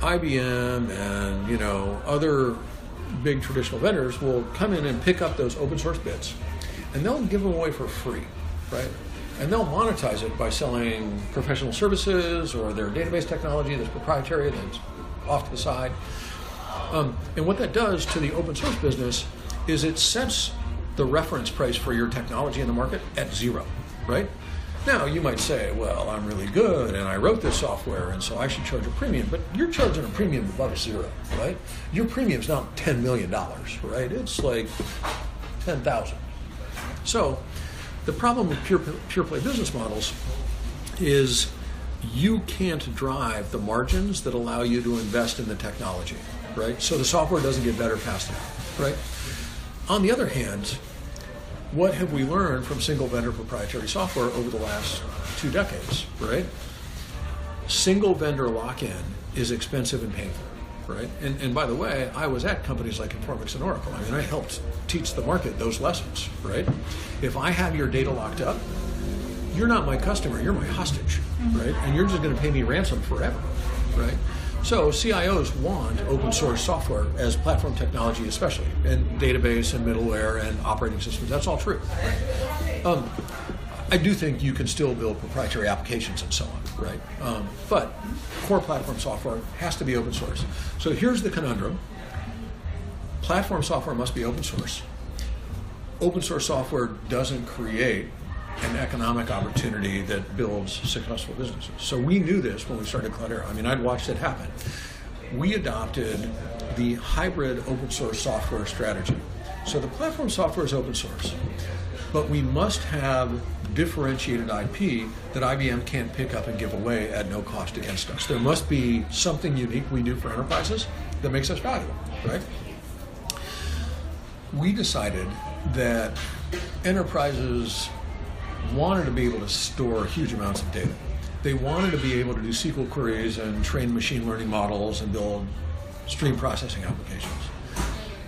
IBM and other big traditional vendors will come in and pick up those open source bits, and they'll give them away for free, right? And they'll monetize it by selling professional services or their database technology that's proprietary that's off to the side. And what that does to the open source business is it sets the reference price for your technology in the market at zero, right? Now, you might say, well, I'm really good and I wrote this software and so I should charge a premium, but you're charging a premium above zero, right? Your premium's not $10 million, right? It's like 10,000. So the problem with pure play business models is you can't drive the margins that allow you to invest in the technology, right? So the software doesn't get better fast enough, right? On the other hand, what have we learned from single vendor proprietary software over the last 2 decades, right? Single vendor lock-in is expensive and painful, right? And by the way, I was at companies like Informix and Oracle. I mean, I helped teach the market those lessons, right? If I have your data locked up, you're not my customer, you're my hostage, right? And you're just going to pay me ransom forever, right? So CIOs want open source software as platform technology especially, and database and middleware and operating systems. That's all true. I do think you can still build proprietary applications and so on, right? But core platform software has to be open source. So here's the conundrum. Platform software must be open source. Open source software doesn't create an economic opportunity that builds successful businesses. So we knew this when we started Cloudera. I mean, I'd watched it happen. We adopted the hybrid open source software strategy. So the platform software is open source, but we must have differentiated IP that IBM can't pick up and give away at no cost against us. There must be something unique we do for enterprises that makes us valuable, right? We decided that enterprises wanted to be able to store huge amounts of data. They wanted to be able to do SQL queries and train machine learning models and build stream processing applications.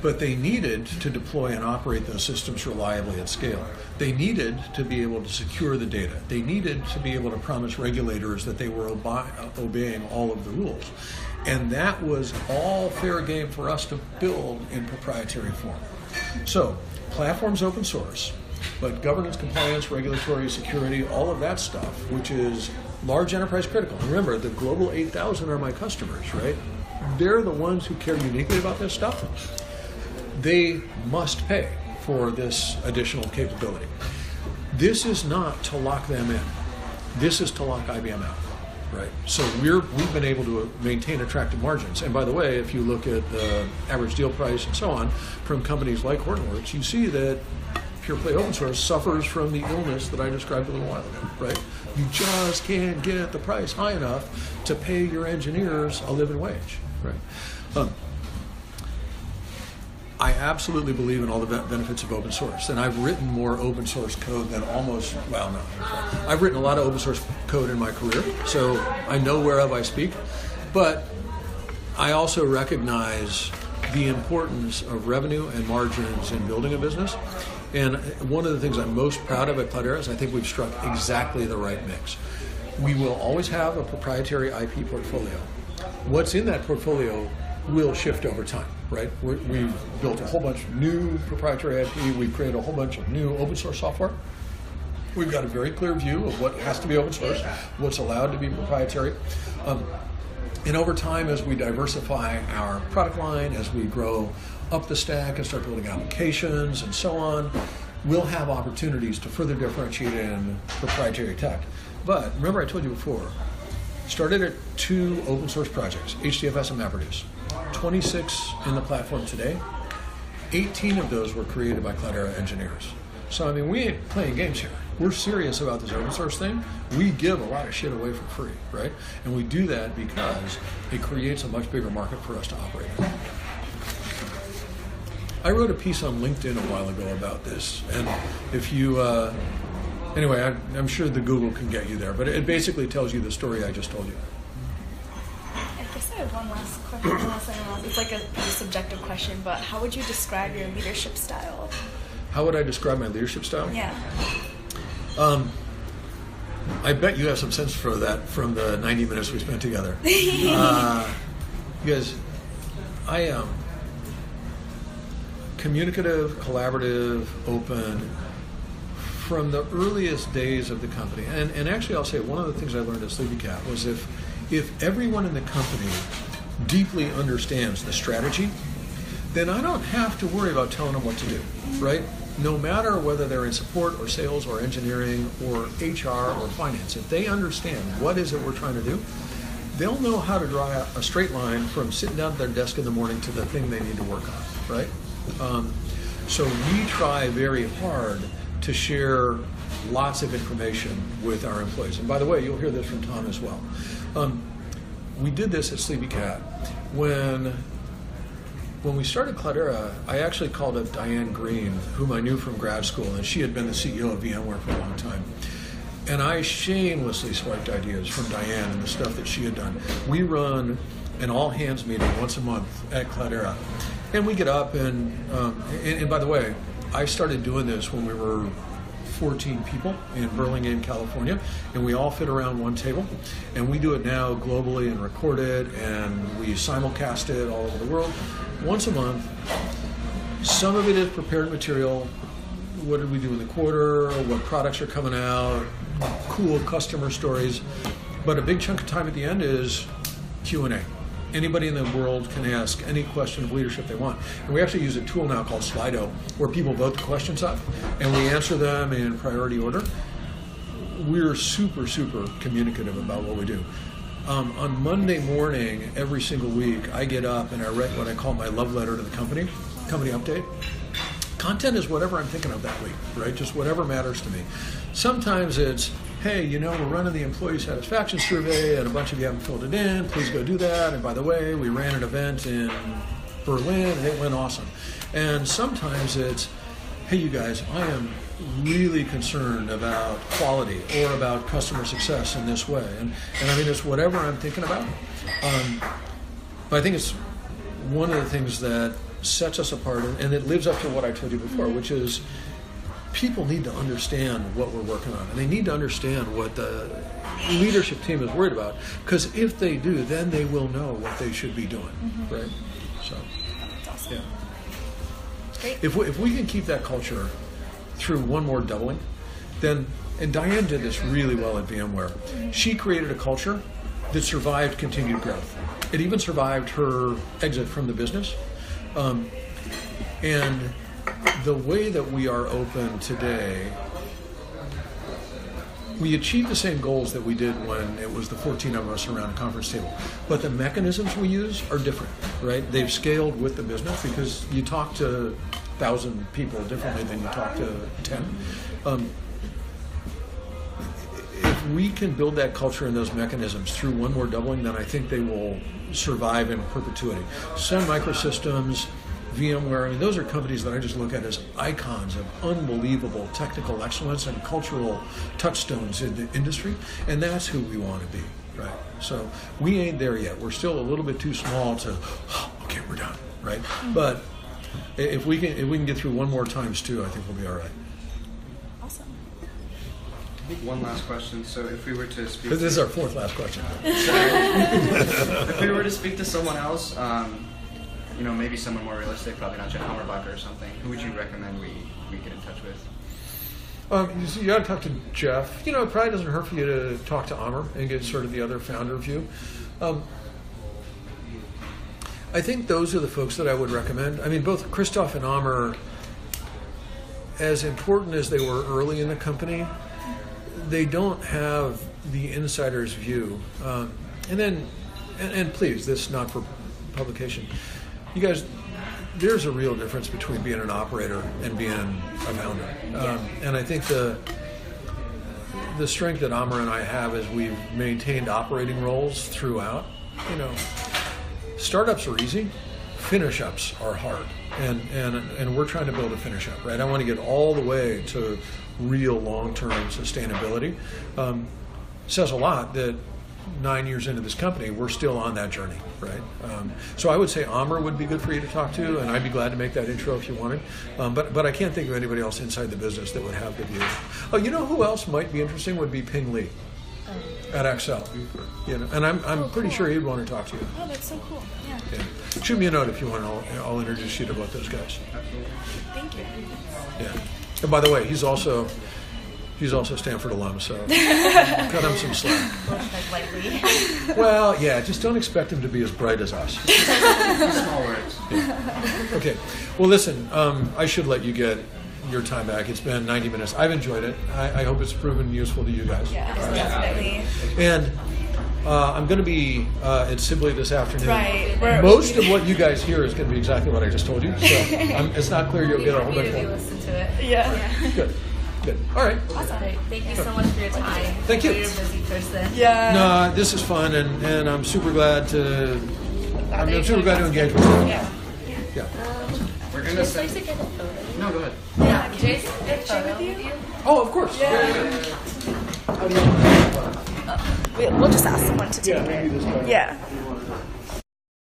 But they needed to deploy and operate those systems reliably at scale. They needed to be able to secure the data. They needed to be able to promise regulators that they were obeying all of the rules. And that was all fair game for us to build in proprietary form. So, platform's open source, but governance, compliance, regulatory, security, all of that stuff, which is large enterprise critical. Remember, the Global 8,000 are my customers, right? They're the ones who care uniquely about this stuff. They must pay for this additional capability. This is not to lock them in. This is to lock IBM out, right? So we've been able to maintain attractive margins. And by the way, if you look at the average deal price and so on from companies like Hortonworks, you see that pure play open source suffers from the illness that I described a little while ago, right? You just can't get the price high enough to pay your engineers a living wage, right? I absolutely believe in all the benefits of open source, and I've written more open source code than I've written a lot of open source code in my career, so I know whereof I speak, but I also recognize the importance of revenue and margins in building a business. And one of the things I'm most proud of at Cloudera is I think we've struck exactly the right mix. We will always have a proprietary IP portfolio. What's in that portfolio will shift over time, right? We've built a whole bunch of new proprietary IP. We've created a whole bunch of new open source software. We've got a very clear view of what has to be open source, what's allowed to be proprietary. And over time, as we diversify our product line, as we grow up the stack and start building applications and so on, we'll have opportunities to further differentiate in proprietary tech. But remember I told you before, started at 2 open source projects, HDFS and MapReduce. 26 in the platform today. 18 of those were created by Cloudera engineers. So, I mean, we ain't playing games here. We're serious about this open source thing. We give a lot of shit away for free, right? And we do that because it creates a much bigger market for us to operate in. I wrote a piece on LinkedIn a while ago about this, and if you, anyway, I'm sure the Google can get you there, but it basically tells you the story I just told you. I guess I have one last question. It's like a pretty subjective question, but how would you describe your leadership style? How would I describe my leadership style? Yeah. I bet you have some sense for that from the 90 minutes we spent together. Because I am communicative, collaborative, open from the earliest days of the company. And actually, I'll say one of the things I learned at Sleepy Cat was if everyone in the company deeply understands the strategy, then I don't have to worry about telling them what to do, right? No matter whether they're in support or sales or engineering or HR or finance, if they understand what is it we're trying to do, they'll know how to draw a straight line from sitting down at their desk in the morning to the thing they need to work on, right? So we try very hard to share lots of information with our employees. And by the way, you'll hear this from Tom as well. We did this at Sleepy Cat. When we started Cloudera, I actually called up Diane Green, whom I knew from grad school, and she had been the CEO of VMware for a long time. And I shamelessly swiped ideas from Diane and the stuff that she had done. We run an all-hands meeting once a month at Cloudera. And we get up and by the way, I started doing this when we were 14 people in Burlingame, California, and we all fit around one table. And we do it now globally and record it, and we simulcast it all over the world. Once a month, some of it is prepared material. What did we do in the quarter? What products are coming out? Cool customer stories. But a big chunk of time at the end is Q&A. Anybody in the world can ask any question of leadership they want. And we actually use a tool now called Slido, where people vote the questions up, and we answer them in priority order. We're super, super communicative about what we do. On Monday morning, every single week, I get up and I write what I call my love letter to the company update. Content is whatever I'm thinking of that week, right? Just whatever matters to me. Sometimes it's, hey, we're running the employee satisfaction survey and a bunch of you haven't filled it in. Please go do that. And by the way, we ran an event in Berlin and it went awesome. And sometimes it's, hey, you guys, I am really concerned about quality or about customer success in this way. And I mean, it's whatever I'm thinking about. But I think it's one of the things that sets us apart, and it lives up to what I told you before, which is people need to understand what we're working on, and they need to understand what the leadership team is worried about, because if they do, then they will know what they should be doing, right? So, That's awesome. yeah. Great. If we can keep that culture through one more doubling, then, and Diane did this really well at VMware, she created a culture that survived continued growth. It even survived her exit from the business. And the way that we are open today, we achieve the same goals that we did when it was the 14 of us around a conference table. But the mechanisms we use are different, right? They've scaled with the business because you talk to 1,000 people differently than you talk to 10. If we can build that culture and those mechanisms through one more doubling, then I think they will survive in perpetuity. Sun Microsystems, VMware, I mean, those are companies that I just look at as icons of unbelievable technical excellence and cultural touchstones in the industry, and that's who we want to be, right? So we ain't there yet. We're still a little bit too small to, okay, we're done, right? But if we can get through one more times two, I think we'll be all right. Awesome. I think one last question. So if we were to speak... This is our fourth last question. If we were to speak to someone else, maybe someone more realistic, probably not Jeff Hammerbacher or something, who would you recommend we get in touch with? You got to talk to Jeff. It probably doesn't hurt for you to talk to Amr and get sort of the other founder view. I think those are the folks that I would recommend. I mean, both Christoph and Amr, as important as they were early in the company, they don't have the insider's view. And please, this is not for publication. You guys, there's a real difference between being an operator and being a founder. And I think the strength that Amr and I have is we've maintained operating roles throughout. Startups are easy, finish-ups are hard. And we're trying to build a finish-up, right? I want to get all the way to real long-term sustainability. Says a lot that 9 years into this company, we're still on that journey, right? So I would say Amr would be good for you to talk to, and I'd be glad to make that intro if you wanted. But I can't think of anybody else inside the business that would have good views. Oh, you know who else might be interesting would be Ping Li. at Excel. You know, and I'm pretty sure he'd want to talk to you. Oh, that's so cool. Yeah. Yeah. Shoot me a note if you want. I'll introduce you to both those guys. Thank you. Yeah. And by the way, he's also Stanford alum, so cut him some slack. Lightly. Well, yeah, just don't expect him to be as bright as us. Small words. Okay. Well, listen, I should let you get your time back. It's been 90 minutes. I've enjoyed it. I hope it's proven useful to you guys. Yeah, definitely. And I'm going to be at Sibley this afternoon. Right. Most of what you guys hear is going to be exactly what I just told you. So it's not clear you'll get a whole bunch Immediately more. listen to it. Yeah. Good. Good. All right. Awesome. Great. Thank you so much for your time. Thank you. I know you're a busy person. Yeah. No, this is fun, and I'm super glad to. I'm super glad to engage with you. Yeah. Yeah. We're gonna Just like send. to get a photo. No, go ahead. Yeah. Jason, get a picture photo with with you? you. Oh, of course. We'll just ask someone to take it. Yeah.